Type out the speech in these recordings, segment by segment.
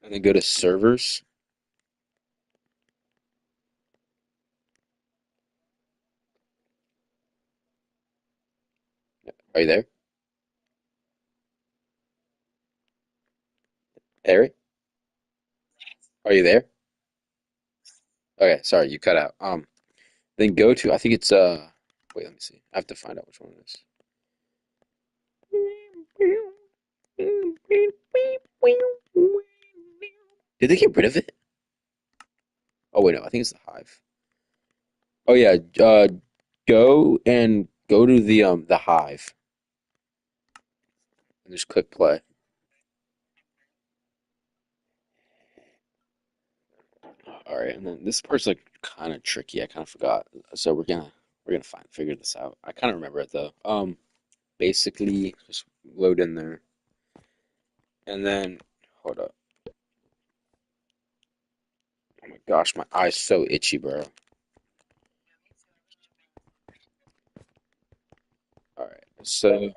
and then go to servers. Are you there? Harry? Are you there? Okay, sorry, you cut out. Then go to I think it's wait, let me see. I have to find out which one it is. Did they get rid of it? Oh wait, no, I think it's the Hive. Oh yeah, go to the Hive and just click play. All right, and then this part's like kind of tricky. I kind of forgot, so we're gonna figure this out. I kind of remember it though. Basically, just load in there, and then hold up. Oh my gosh, my eye's so itchy, bro. All right, so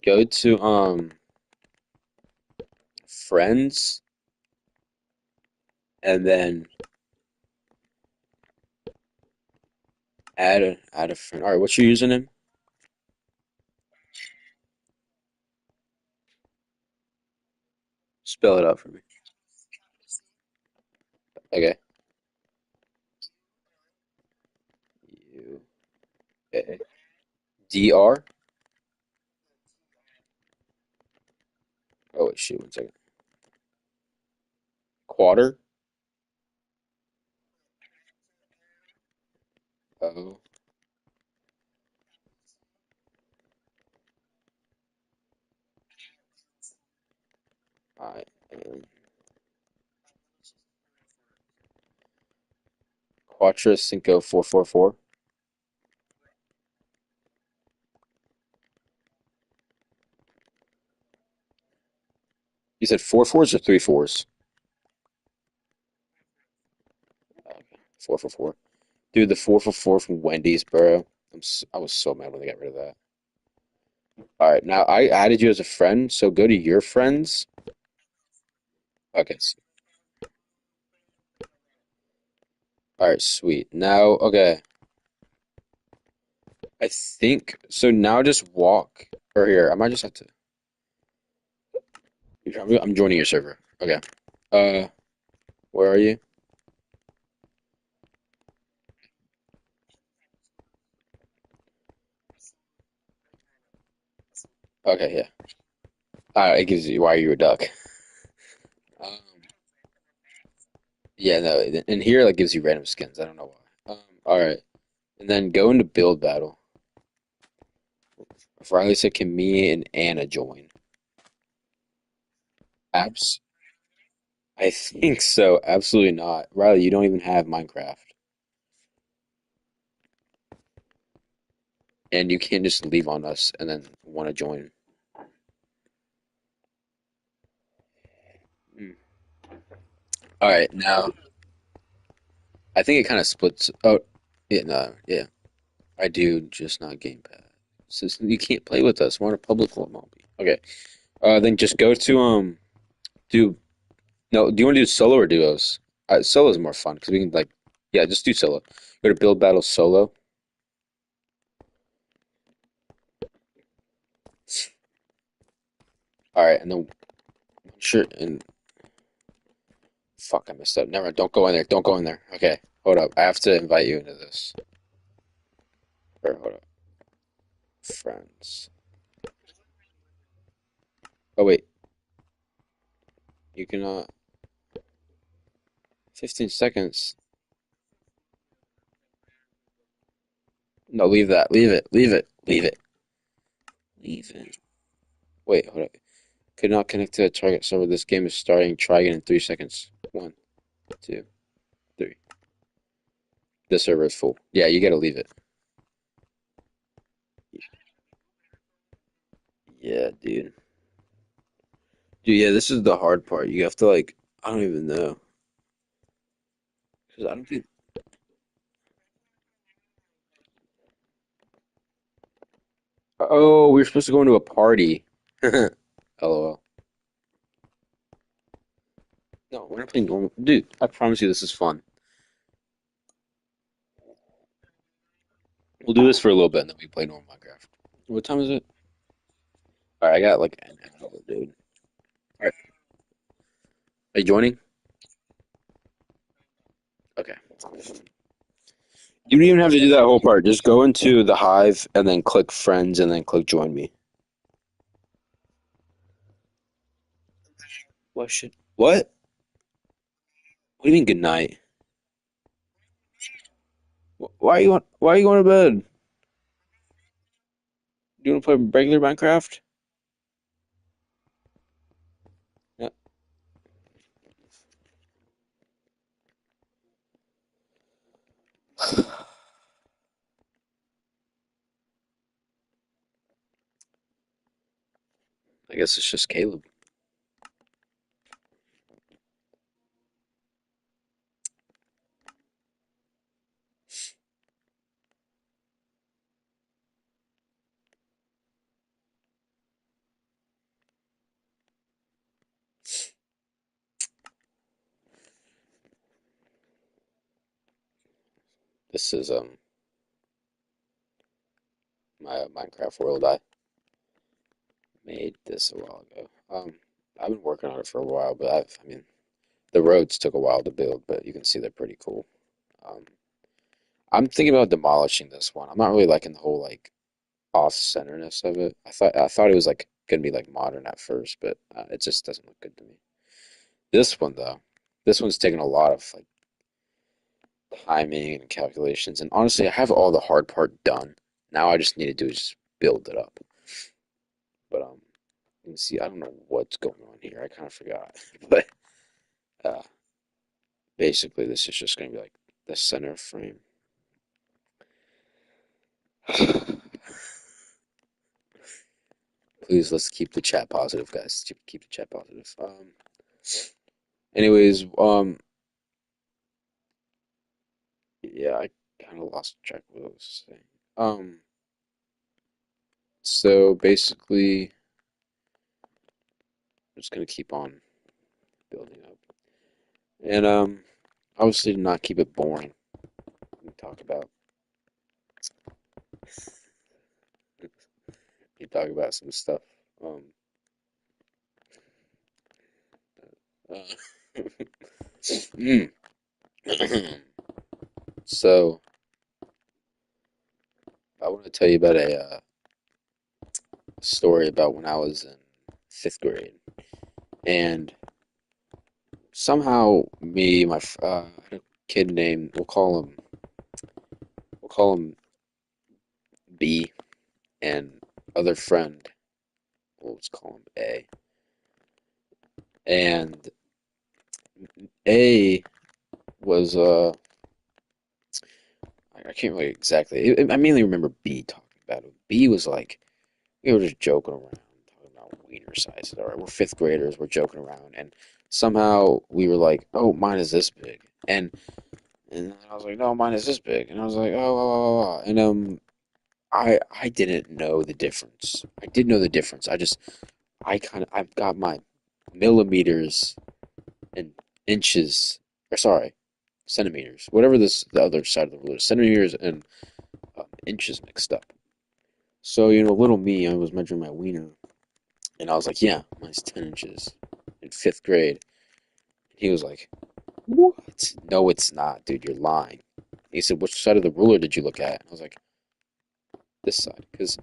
go to friends, and then add a friend. All right, what's your username? Spell it out for me. Okay. U A D R. Oh wait, shoot, one second. Quarter. O I N. Quattro Cinco 444. You said four fours or three fours? Okay. 444. Dude, the 444 from Wendy's, bro. I was so mad when they got rid of that. All right, now I added you as a friend, so go to your friends. Okay. All right, sweet. Now, okay. I think so. Now just walk or here. I might just have to. I'm joining your server. Okay. Uh, where are you? Okay, yeah. It gives you why you're a duck. Um, yeah, no, and here like gives you random skins. I don't know why. All right, and then go into build battle. Riley said, "Can me and Anna join?" Abs. I think so. Absolutely not. Riley, you don't even have Minecraft, and you can't just leave on us and then want to join. Mm. All right, now I think it kind of splits. Oh, yeah, no, yeah, I do, just not Game Pass. Since you can't play with us, we're on a public lobby. Okay, then just go to do no. Do you want to do solo or duos? Solo is more fun because we can like, yeah, just do solo. Go to build battle solo. All right, and then sure and fuck, I messed up. Never mind. Don't go in there. Don't go in there. Okay, hold up. I have to invite you into this. Or hold up, friends. Oh wait, you cannot. 15 seconds. No, leave that. Leave it. Leave it. Leave it. Leave it. Wait, hold up. Could not connect to a target server. This game is starting. Try again in 3 seconds. One, two, three. The server is full. Yeah, you gotta leave it. Yeah, dude. Dude, yeah, this is the hard part. You have to like, I don't even know. 'Cause I don't think. Oh, we were supposed to go into a party. LOL. No, we're not playing normal. Dude, I promise you this is fun. We'll do this for a little bit and then we play normal Minecraft. What time is it? All right, I got like an hour, dude. All right, are you joining? Okay. You don't even have to do that whole part. Just go into the Hive and then click friends and then click join me. What shit? What? What do you mean good night? Why are you going to bed? Do you want to play regular Minecraft? Yeah. I guess it's just Caleb. This is my Minecraft world. I made this a while ago. I've been working on it for a while, but I mean, the roads took a while to build, but you can see they're pretty cool. Um, I'm thinking about demolishing this one. I'm not really liking the whole like off-centerness of it. I thought it was like gonna be like modern at first, but it just doesn't look good to me. This one though, this one's taking a lot of like timing and calculations, and honestly, I have all the hard part done. Now I just need to do is just build it up. But you can see I don't know what's going on here. I kind of forgot, but uh, basically this is just gonna be like the center frame. Please let's keep the chat positive, guys. Keep the chat positive. Anyways, yeah, I kind of lost track of what I was saying. Um, so basically, I'm just gonna keep on building up, and obviously to not keep it boring. We talk about we talk about some stuff. Um, uh, mm. So I want to tell you about a story about when I was in fifth grade, and somehow me, I had a kid named we'll call him B, and other friend, well, let's call him A, and A was I can't really exactly. I mainly remember B talking about it. B was like we were just joking around, talking about wiener sizes. All right, we're fifth graders, we're joking around, and somehow we were like, "Oh, mine is this big," and I was like, "No, mine is this big," and I was like, "Oh, oh, oh, oh," and I didn't know the difference. I did know the difference. I've got my millimeters and inches, or sorry, centimeters, whatever the other side of the ruler, centimeters and inches mixed up. So, little me, I was measuring my wiener, and I was like, yeah, mine's 10 inches in fifth grade. And he was like, what? No, it's not, dude, you're lying. He said, which side of the ruler did you look at? And I was like, this side. Because,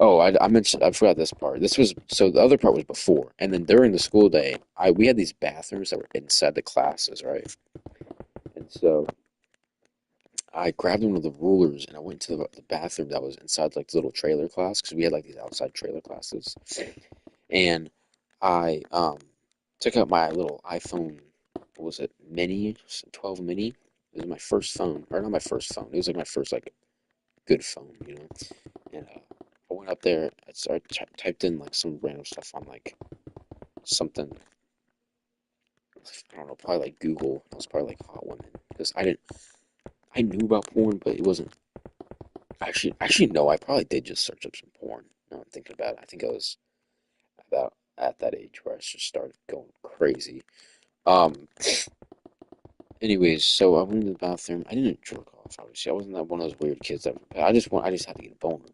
oh, I mentioned, I forgot this part. So the other part was before. And then during the school day, we had these bathrooms that were inside the classes, right? And so I grabbed one of the rulers and I went to the bathroom that was inside like the little trailer class because we had like these outside trailer classes. And I took out my little iPhone, what was it, mini, 12 mini. It was my first phone, or not my first phone. It was like my first like good phone. And I went up there. Typed in like some random stuff on like something. I don't know, probably like Google. It was probably like hot women because I knew about porn, but it wasn't actually no. I probably did just search up some porn. Now I'm thinking about it. I think I was about at that age where I just started going crazy. Um, anyways, so I went to the bathroom. I didn't jerk off, obviously. I wasn't that one of those weird kids that I just had to get a boner.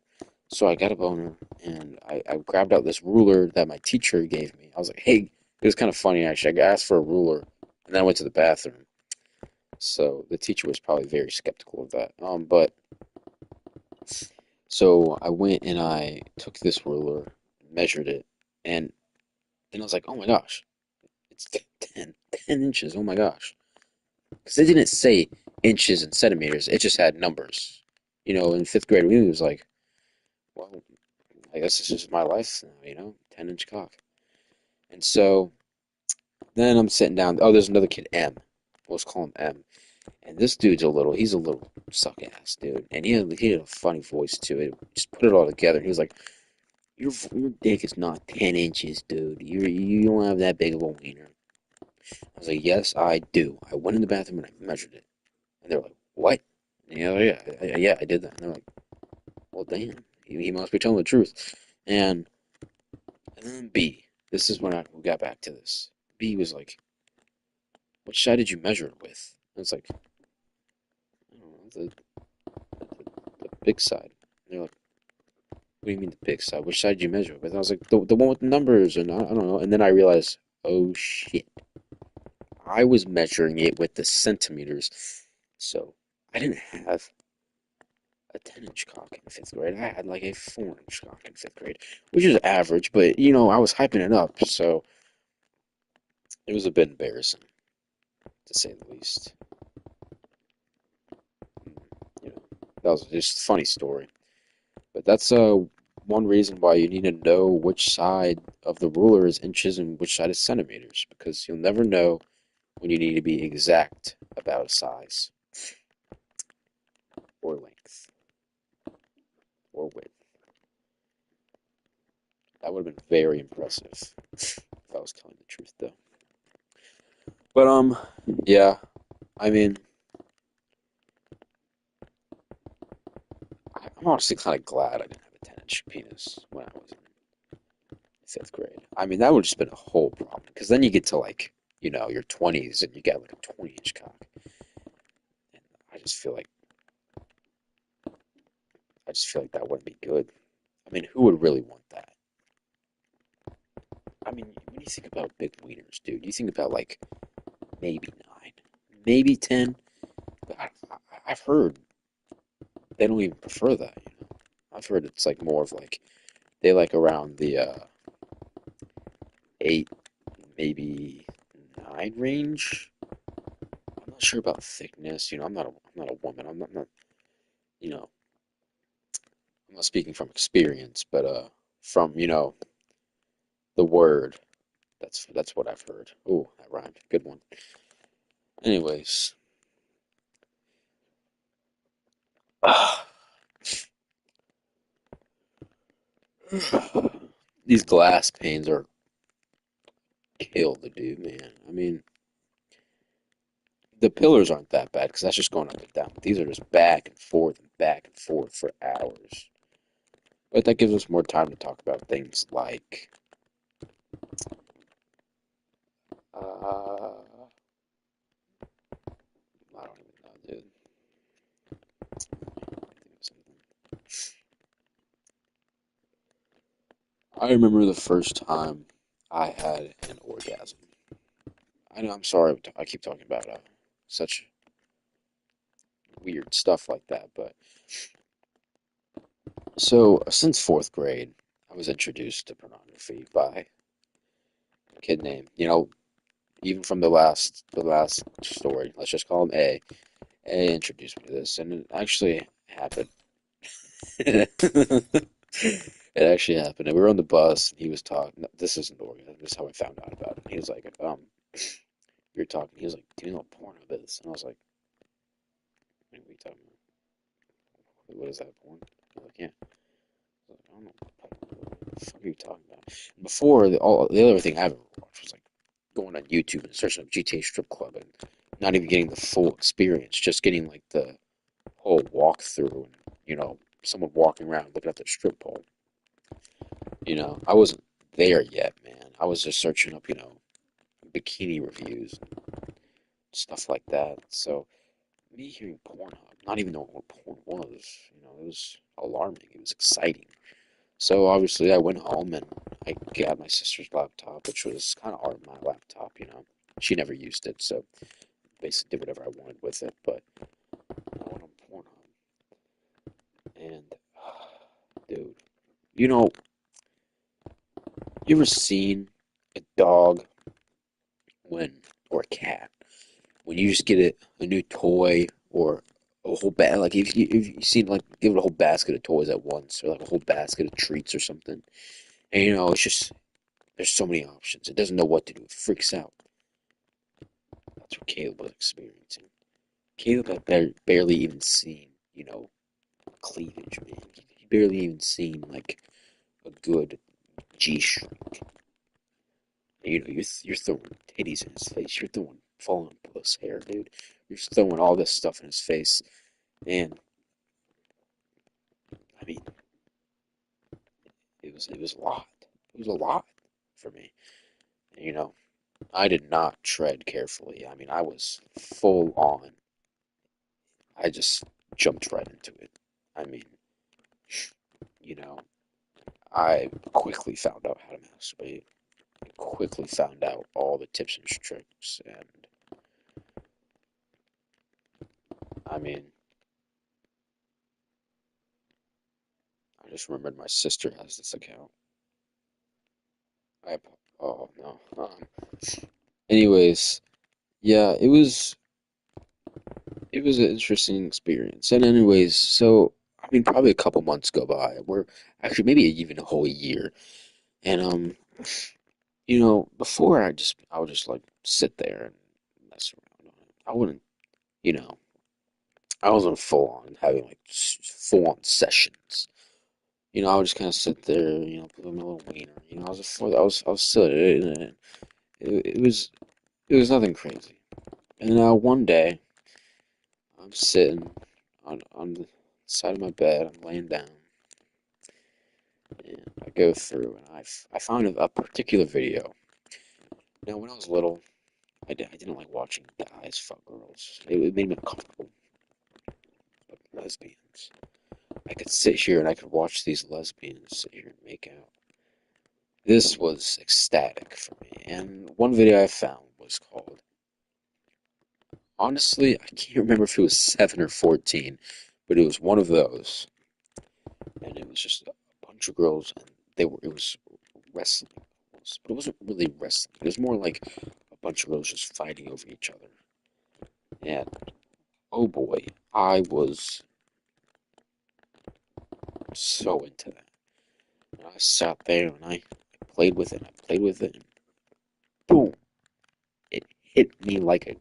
So I got a boner and I grabbed out this ruler that my teacher gave me. I was like, hey, it was kind of funny actually. I asked for a ruler and then I went to the bathroom. So the teacher was probably very skeptical of that. But so I went and I took this ruler, measured it, and then I was like, oh my gosh, it's 10 inches. Oh my gosh. Because it didn't say inches and centimeters, it just had numbers. You know, in fifth grade, we was like, well, I guess this is my life now, 10-inch cock. And so then I'm sitting down. Oh, there's another kid, M. Let's call him M. And this dude's he's a little suck ass dude. And he had a funny voice too. It just put it all together. He was like, your dick is not 10 inches, dude. You don't have that big of a wiener. I was like, yes, I do. I went in the bathroom and I measured it. And they're like, what? And, yeah, I did that. And they're like, well, damn, he must be telling the truth. And, and then B, this is when we got back to this. B was like, which side did you measure it with? And it's like, I don't know, the big side. And they're like, what do you mean the big side? Which side did you measure it with? And I was like, the one with the numbers. And I don't know. And then I realized, oh shit, I was measuring it with the centimeters. So I didn't have a 10-inch cock in fifth grade. I had like a 4-inch cock in fifth grade, which is average, but I was hyping it up, so it was a bit embarrassing, to say the least. You know, that was just a funny story. But that's one reason why you need to know which side of the ruler is inches and which side is centimeters, because you'll never know when you need to be exact about a size or length or width. That would have been very impressive if I was telling the truth, though. But yeah. I mean, I'm honestly kind of glad I didn't have a 10-inch penis when I was in fifth grade. I mean, that would just been a whole problem because then you get to like, your 20s and you get like a 20-inch cock. And I just feel like that wouldn't be good. I mean, who would really want that? I mean, when you think about big wieners, dude, you think about like maybe 9, maybe 10. But I've heard they don't even prefer that. I've heard it's like more of like they like around the 8, maybe 9 range. I'm not sure about thickness. I'm not a woman. You know, I'm not speaking from experience, but from the word. That's what I've heard. Oh, that rhymed. Good one. Anyways, these glass panes are kill the dude, man. I mean, the pillars aren't that bad because that's just going up and down. These are just back and forth for hours. But that gives us more time to talk about things like I don't even know, dude. I remember the first time I had an orgasm. I know I'm sorry I keep talking about such weird stuff like that, but so since fourth grade, I was introduced to pornography by a kid named, even from the last story, let's just call him A. A introduced me to this, and it actually happened. It actually happened. And we were on the bus, and he was talking. No, this isn't the orgasm. This is how I found out about it. He was like, we were talking. He was like, "Do you know what porno is?" And I was like, "What are you talking about? What is that porn?" I was like, "Yeah." I was like, "I don't know. What the fuck are you talking about?" Before the other thing I ever watched was like going on YouTube and searching up GTA Strip Club and not even getting the full experience, just getting like the whole walkthrough and someone walking around looking at the strip pole. I wasn't there yet, man. I was just searching up, bikini reviews, stuff like that. So me hearing Pornhub, not even knowing what porn was, it was alarming. It was exciting. So obviously I went home and I got my sister's laptop, which was kind of my laptop. She never used it, so basically did whatever I wanted with it. But I went on Pornhub and, dude, you know, you ever seen a dog when, or a cat, when you just get a new toy or a whole bag, like if you seen like give it a whole basket of toys at once, or like a whole basket of treats or something, and it's just there's so many options. It doesn't know what to do. It freaks out. That's what Caleb was experiencing. Caleb had barely even seen, cleavage, man. He barely even seen like a good G string. You're throwing titties in his face. You're throwing falling puss hair, dude. You're just throwing all this stuff in his face, and I mean, it was a lot. It was a lot for me. And, I did not tread carefully. I mean, I was full on. I just jumped right into it. I mean, you know, I quickly found out how to masturbate. I quickly found out all the tips and tricks, and I mean, I just remembered my sister has this account. I oh no. Anyways, yeah, it was an interesting experience. And anyways, so I mean, probably a couple months go by. We're actually maybe even a whole year. And before I would just like sit there and mess around on it. I wouldn't, you know, I wasn't full on having like full on sessions. I would just kind of sit there, put my little wiener. I was silly. It was nothing crazy. And now one day I'm sitting on the side of my bed. I'm laying down. And I go through and I found a particular video. Now, when I was little, I didn't like watching guys fuck girls. It made me uncomfortable. But lesbians, I could sit here and I could watch these lesbians sit here and make out. This was ecstatic for me. And one video I found was called, honestly, I can't remember if it was 7 or 14, but it was one of those. And it was just a bunch of girls, and it was wrestling. But it wasn't really wrestling. It was more like a bunch of girls just fighting over each other. And oh boy, I was so into that. And I sat there and I played with it. I played with it, and boom! It hit me like a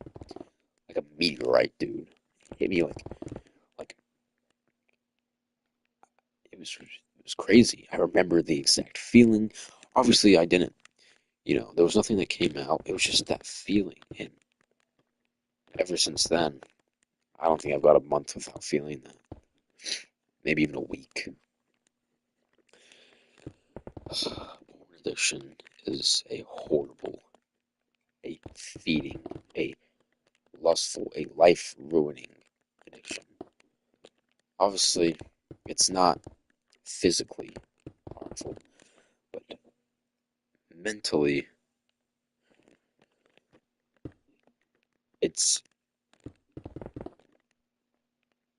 meteorite, dude. It hit me like it was crazy. I remember the exact feeling. Obviously, I didn't. There was nothing that came out. It was just that feeling, and ever since then, I don't think I've got a month without feeling that. Maybe even a week. Porn addiction is a horrible, a feeding, a lustful, a life ruining addiction. Obviously, it's not physically harmful, but mentally, it's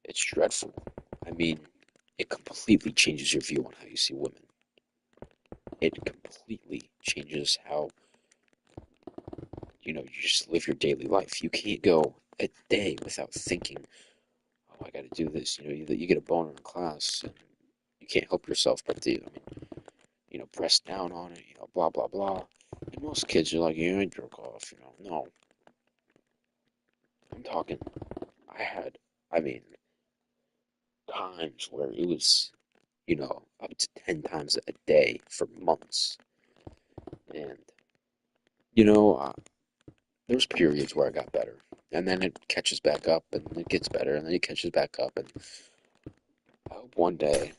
it's dreadful. I mean, it completely changes your view on how you see women. It completely changes how you just live your daily life. You can't go a day without thinking, "Oh, I got to do this." You get a boner in class, and you can't help yourself but to, press down on it. Blah blah blah. And most kids are like, "Yeah, I jerk off." No, I'm talking. I had, I mean, times where it was, up to 10 times a day for months. And, you know, uh, there was periods where I got better. And then it catches back up and it gets better and then it catches back up. And I hope one day,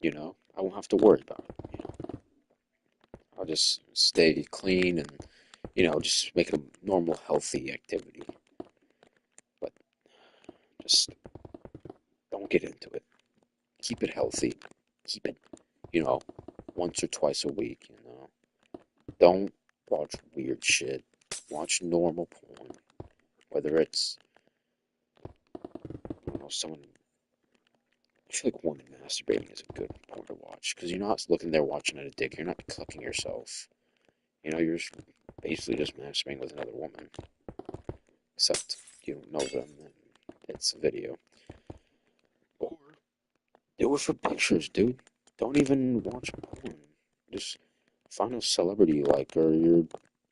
I won't have to worry about it. I'll just stay clean and, just make it a normal, healthy activity. But just don't get into it. Keep it healthy. Keep it, you know, once or twice a week. Don't watch weird shit. Watch normal porn. Whether it's, I don't know, someone. I feel like woman masturbating is a good porn to watch because you're not looking there watching at a dick. You're not cucking yourself. You're just basically just masturbating with another woman. Except you don't know them and it's a video. Or do it for pictures, dude. Don't even watch porn. Just find a celebrity you like or your,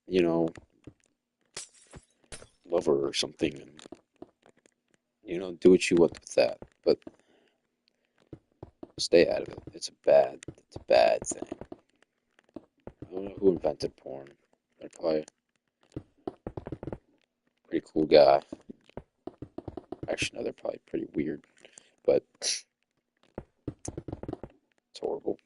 you know, lover or something and, do what you want with that. But stay out of it. It's a bad thing. I don't know who invented porn. They're probably a pretty cool guy. Actually, no, they're probably pretty weird, but it's horrible.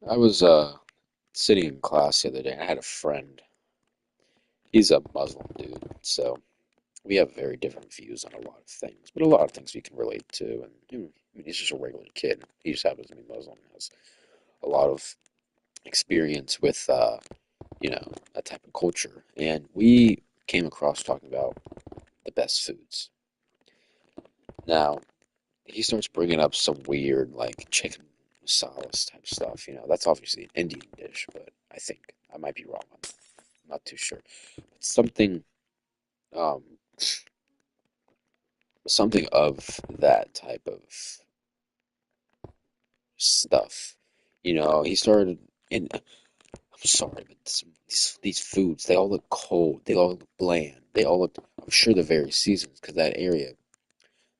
I was sitting in class the other day. I had a friend. He's a Muslim dude, so we have very different views on a lot of things, but a lot of things we can relate to. And I mean, he's just a regular kid. He just happens to be Muslim, has a lot of experience with, that type of culture. And we came across talking about the best foods. Now, he starts bringing up some weird, like, chicken masala type stuff. That's obviously an Indian dish, but I think I might be wrong on that. I'm not too sure. But um, something of that type of stuff. He started, and I'm sorry, but these foods, they all look cold. They all look bland. They all look, I'm sure they're very seasoned because that area,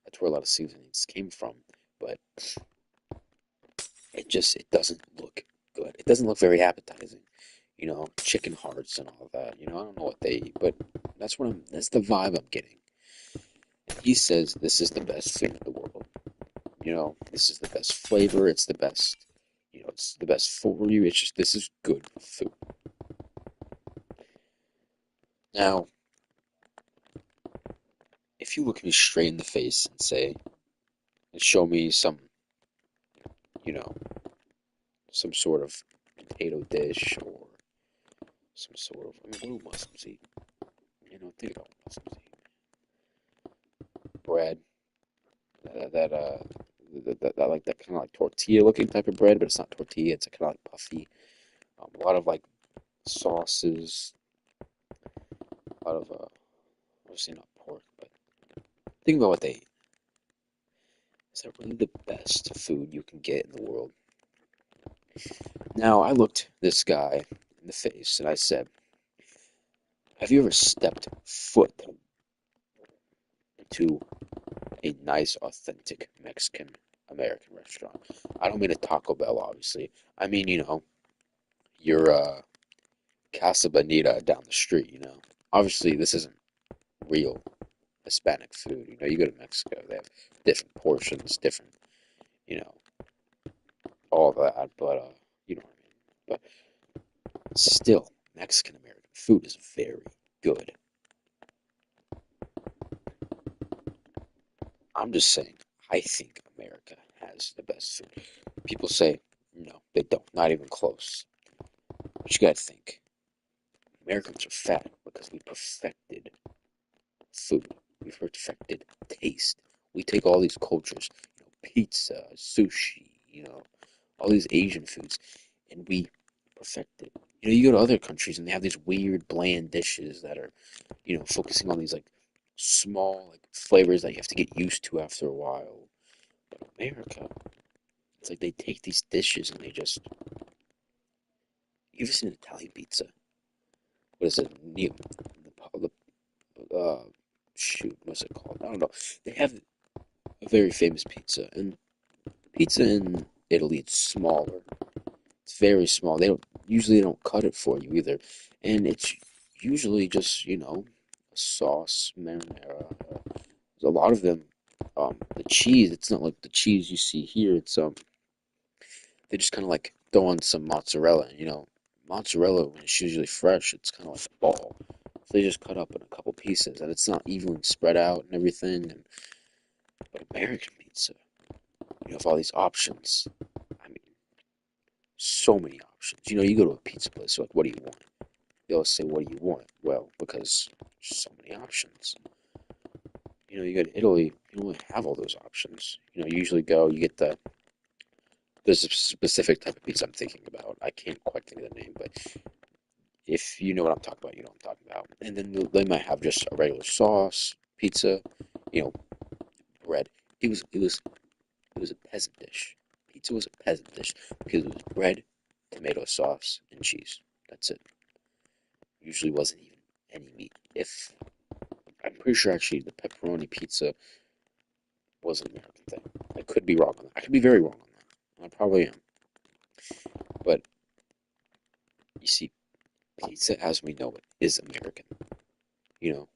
that's where a lot of seasonings came from. But it doesn't look good. It doesn't look very appetizing. Chicken hearts and all of that. I don't know what they eat, but that's the vibe I'm getting. And he says this is the best food in the world. This is the best flavor. It's the best, it's the best for you. It's just, this is good food. Now, if you look me straight in the face and show me you know, some sort of potato dish or some sort of, I mean, what do Muslims eat? Think about what Muslims eat. Bread, that like that kind of like tortilla looking type of bread, but it's not tortilla. It's kind of like puffy. A lot of like sauces, a lot of obviously not pork, but think about what they eat. Is that really the best food you can get in the world? Now, I looked this guy in the face and I said, have you ever stepped foot into a nice, authentic Mexican American restaurant? I don't mean a Taco Bell, obviously. I mean, your Casa Bonita down the street. Obviously, this isn't real Hispanic food. You go to Mexico, they have different portions, different, you know, all that, but, you know what I mean. But still, Mexican American food is very good. I'm just saying, I think America has the best food. People say, no, they don't, not even close. But you gotta think, Americans are fat because we perfected food. We perfected taste. We take all these cultures, pizza, sushi, all these Asian foods, and we perfected. You go to other countries and they have these weird bland dishes that are, focusing on these like small like flavors that you have to get used to after a while. But America, it's like they take these dishes and they just. You've seen Italian pizza? What is it? Uh, shoot, what's it called? I don't know. They have a very famous pizza, and pizza in Italy it's smaller. It's very small. They don't cut it for you either, and it's usually just a sauce, marinara. A lot of them, the cheese. It's not like the cheese you see here. They just kind of like throw on some mozzarella. Mozzarella when it's usually fresh, it's kind of like a ball. So they just cut up in a couple pieces, and it's not evenly spread out and everything. But American pizza, you have all these options. I mean, so many options. You go to a pizza place, like, what do you want? They'll say, what do you want? Well, because there's so many options. You go to Italy, you don't really have all those options. You usually go, you get there's a specific type of pizza I'm thinking about. I can't quite think of the name, but if you know what I'm talking about, you know what I'm talking about. And then they might have just a regular sauce, pizza, you know, bread. It was a peasant dish. Pizza was a peasant dish because it was bread, tomato sauce, and cheese. That's it. Usually wasn't even any meat. If I'm pretty sure actually the pepperoni pizza was an American thing. I could be wrong on that. I could be very wrong on that. I probably am. But you see, pizza as we know it is American. You know,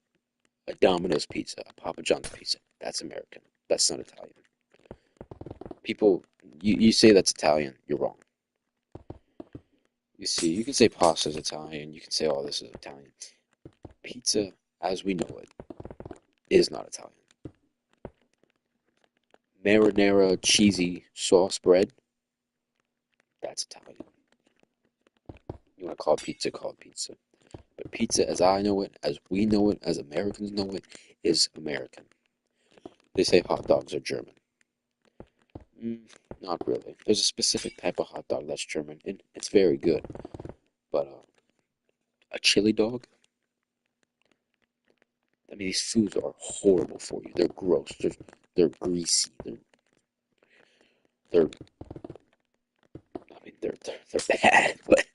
a Domino's pizza, a Papa John's pizza, that's American. That's not Italian. People, you say that's Italian, you're wrong. You see, you can say pasta is Italian, you can say all this is Italian. Pizza, as we know it, is not Italian. Marinara cheesy sauce bread, that's Italian. You want to call it pizza, call it pizza. But pizza, as I know it, as we know it, as Americans know it, is American. They say hot dogs are German. Mm, not really. There's a specific type of hot dog that's German, and it's very good. But a chili dog, I mean, these foods are horrible for you. They're gross. They're greasy. They're I mean, they're bad, but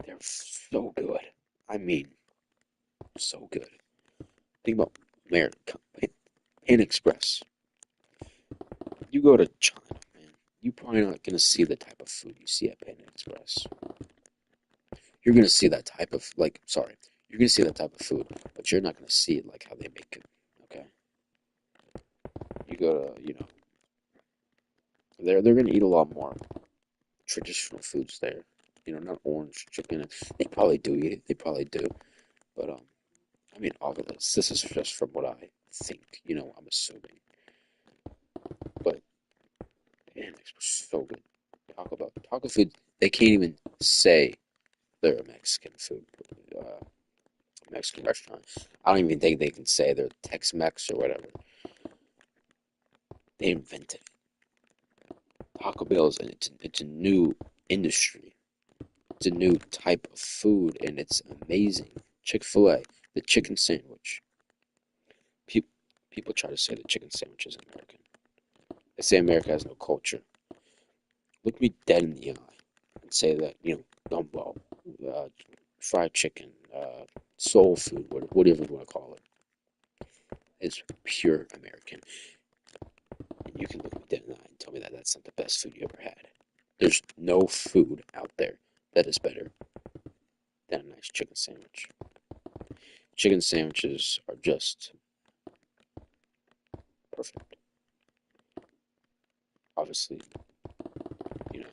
they're so good. I mean, so good. Think about America, Pan Express. You go to China, man. You're probably not gonna see the type of food you see at Pan Express. You're gonna see that type of sorry, you're gonna see that type of food, but you're not gonna see it like how they make it. Okay, you go to they're gonna eat a lot more traditional foods there. Not orange chicken. They probably do eat it. They probably do, but I mean, all of this is just from what I think. I'm assuming, but man, this was so good. Talk about taco food. They can't even say they're a Mexican food, Mexican restaurant. I don't even think they can say they're Tex-Mex or whatever. They invented it. Taco Bell's and it's a new industry. It's a new type of food, and it's amazing. Chick-fil-A, the chicken sandwich. People people try to say the chicken sandwich is American. They say America has no culture. Look me dead in the eye and say that gumbo, uh, fried chicken, soul food, whatever you want to call it, is pure American. And you can look me dead in the eye and tell me that that's not the best food you ever had. There's no food out there that is better than a nice chicken sandwich. Chicken sandwiches are just perfect. Obviously, you know,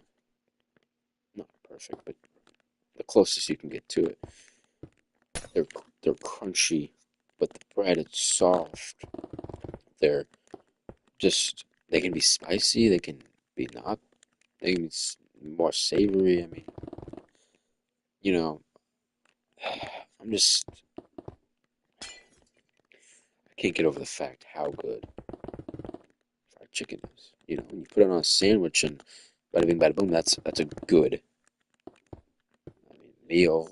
not perfect, but the closest you can get to it. They're they're crunchy, but the bread is soft. They're they can be spicy. They can be not. They can be more savory. I mean, you know, I'm just I can't get over the fact how good fried chicken is. When you put it on a sandwich and bada bing bada boom, that's a good meal,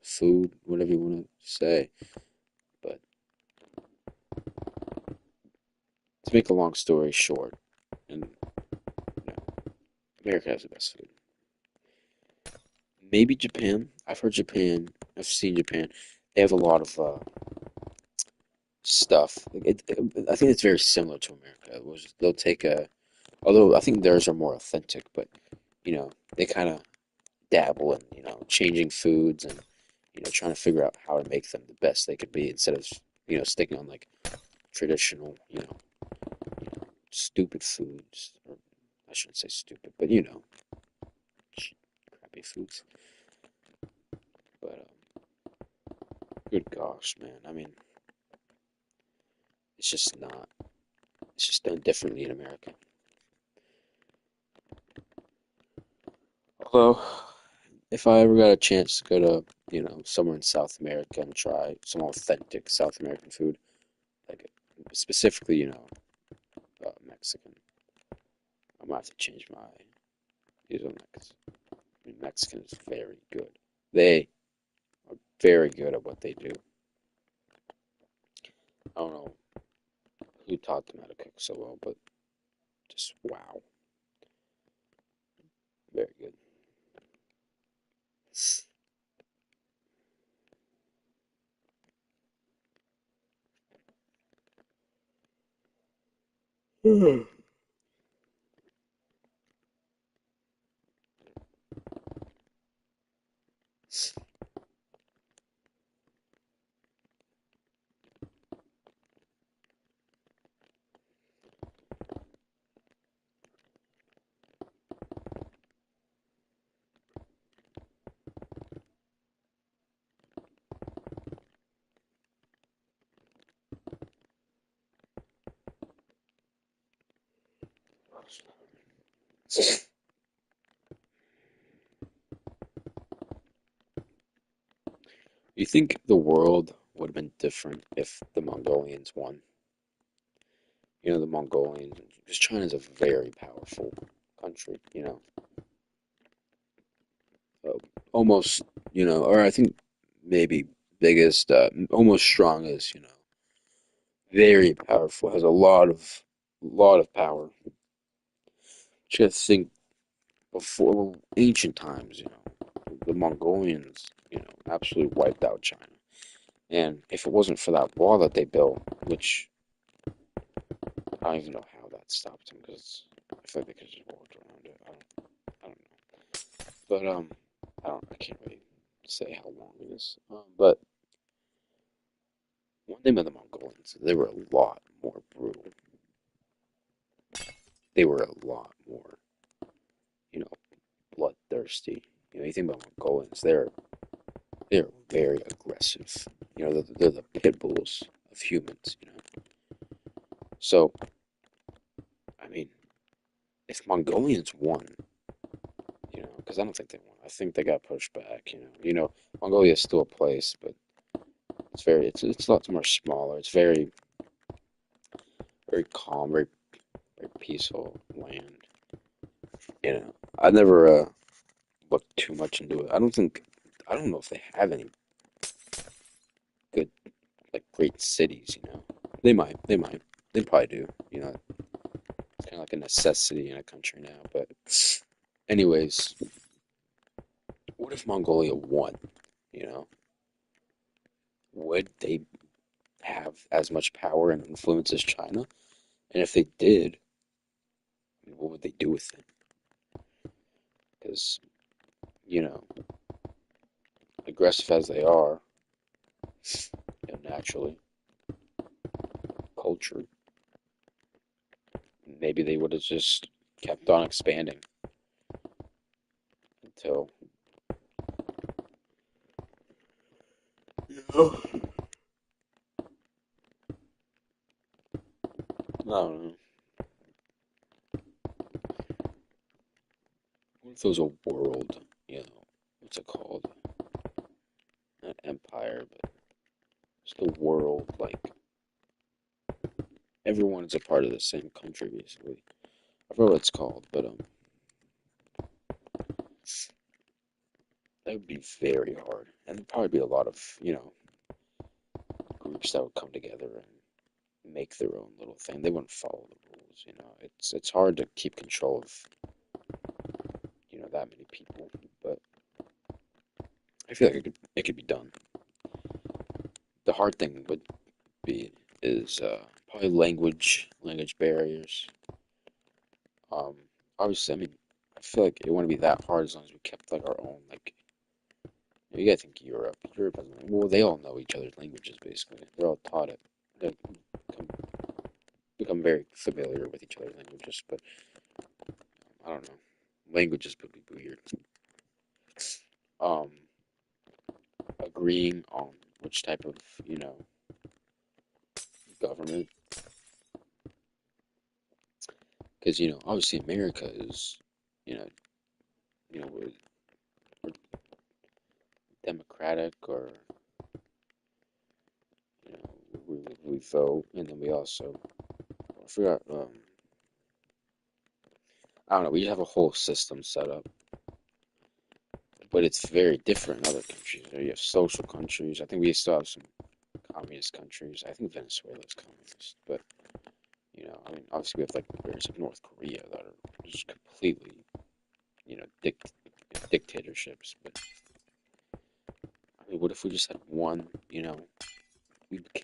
food, whatever you want to say. But to make a long story short, and you know, America has the best food. Maybe Japan. I've heard Japan. I've seen Japan. They have a lot of stuff. I think it's very similar to America. It was they'll take a, although I think theirs are more authentic, but they kind of dabble in changing foods and trying to figure out how to make them the best they could be instead of sticking on like traditional stupid foods, or I shouldn't say stupid, but crappy foods. But good gosh, man. I mean, it's just not. It's just done differently in America. Although, if I ever got a chance to go to, somewhere in South America and try some authentic South American food, like specifically, Mexican, I might have to change my views on that because I mean, Mexican is very good. They are very good at what they do. I don't know who taught them how to cook so well, but just wow, very good. You think the world would have been different if the Mongolians won? The Mongolians, because China's a very powerful country, uh, almost, or I think maybe biggest, almost strongest, very powerful, has a lot of power. Just think before ancient times, the Mongolians, absolutely wiped out China. And if it wasn't for that wall that they built, which I don't even know how that stopped them, because I feel like they could have just walked around it. I don't know. But I can't really say how long it is. But one thing about the Mongolians, they were a lot more brutal. They were a lot more, you know, bloodthirsty. You think about Mongolians, they're very aggressive. They're the pit bulls of humans. So I mean, if Mongolians won, because I don't think they won. I think they got pushed back. Mongolia is still a place, but it's a lot more smaller. It's very very calm, very peaceful land. I never looked too much into it. I don't know if they have any good like great cities. They probably do. It's kind of like a necessity in a country now. But anyways, what if Mongolia won? You know, would they have as much power and influence as China? And if they did, I mean, what would they do with it? Because, you know, aggressive as they are, naturally, culture, maybe they would have just kept on expanding until, I don't know, what if it was a world, what's it called? Not empire, but just a world, like, everyone's a part of the same country, basically. I forgot what it's called, but, That would be very hard, and there'd probably be a lot of, groups that would come together and make their own little thing. They wouldn't follow the rules, It's hard to keep control of, that many people, but I feel like it could be done. The hard thing would be is probably language barriers. Um, Obviously, I mean, I feel like it wouldn't be that hard as long as we kept like our own like. You gotta think Europe. Europe has well, they all know each other's languages basically. They're all taught it. They become very familiar with each other's languages, but I don't know. Languages would be weird. Um, Agreeing on which type of government, because obviously America is you know we're democratic or you know we vote, and then we also I forgot I don't know. We have a whole system set up, but it's very different in other countries. You have social countries. I think we still have some communist countries. I think Venezuela is communist, but I mean, obviously we have like areas of North Korea that are just completely, dictatorships. But I mean, what if we just had one,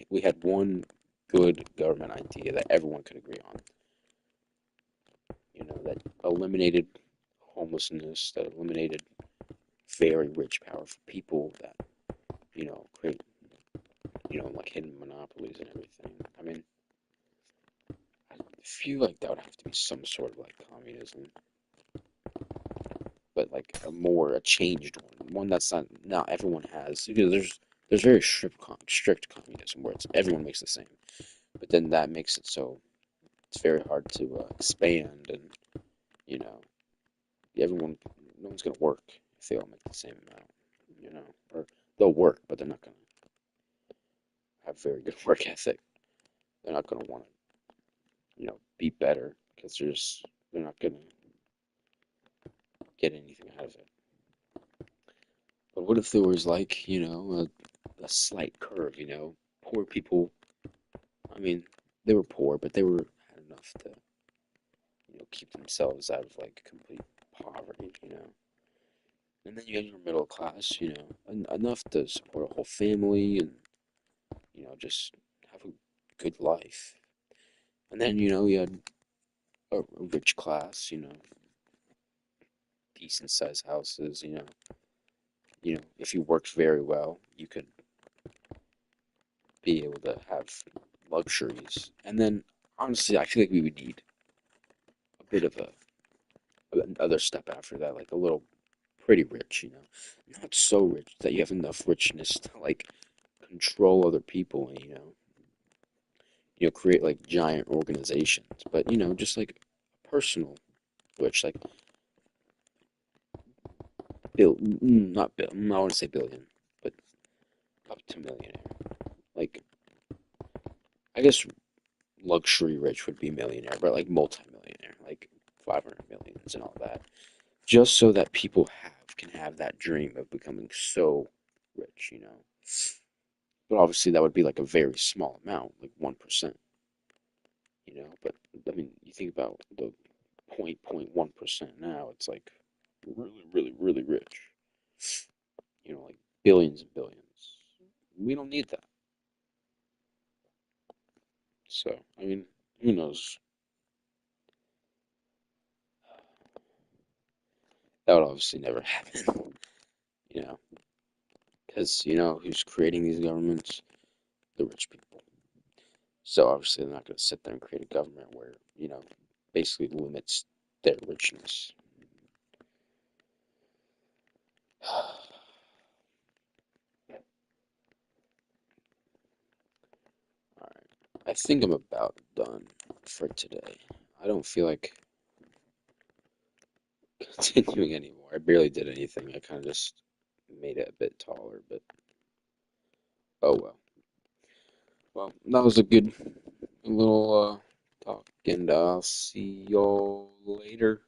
we had one good government idea that everyone could agree on, that eliminated homelessness, that eliminated very rich, powerful people, that create, like hidden monopolies and everything. I mean, I feel like that would have to be some sort of like communism, but like a changed one that's not everyone has. Because there's very strict communism where it's everyone makes the same, but then that makes it so it's very hard to expand, and you know everyone no one's gonna work if they all make the same amount, or they'll work, but they're not gonna have very good work ethic. They're not gonna want to be better because they're not gonna get anything out of it. But what if there was like, a slight curve, poor people, I mean, they were poor, but they were had enough to, keep themselves out of like complete poverty, And then you had your middle class, enough to support a whole family and, just have a good life. And then, you had a rich class, decent sized houses, if you worked very well, you could be able to have luxuries. And then, honestly, I feel like we would need a bit of another step after that, like a little pretty rich, not so rich that you have enough richness to like control other people and create like giant organizations, but just like personal rich, like not bill, I want to say billion, but up to millionaire. Like I guess luxury rich would be millionaire, but like multi-millionaire, like 500 millions and all that, just so that people can have that dream of becoming so rich, But obviously that would be like a very small amount, like 1%, But I mean, you think about the 0.1% now, it's like really, really, really rich, like billions and billions. We don't need that. So, I mean, who knows? That would obviously never happen, you know. Because, who's creating these governments? The rich people. So obviously they're not going to sit there and create a government where, basically limits their richness. Alright. I think I'm about done for today. I don't feel like continuing anymore. I barely did anything. I kind of just made it a bit taller, but oh well. Well, that was a good little talk, and I'll see y'all later.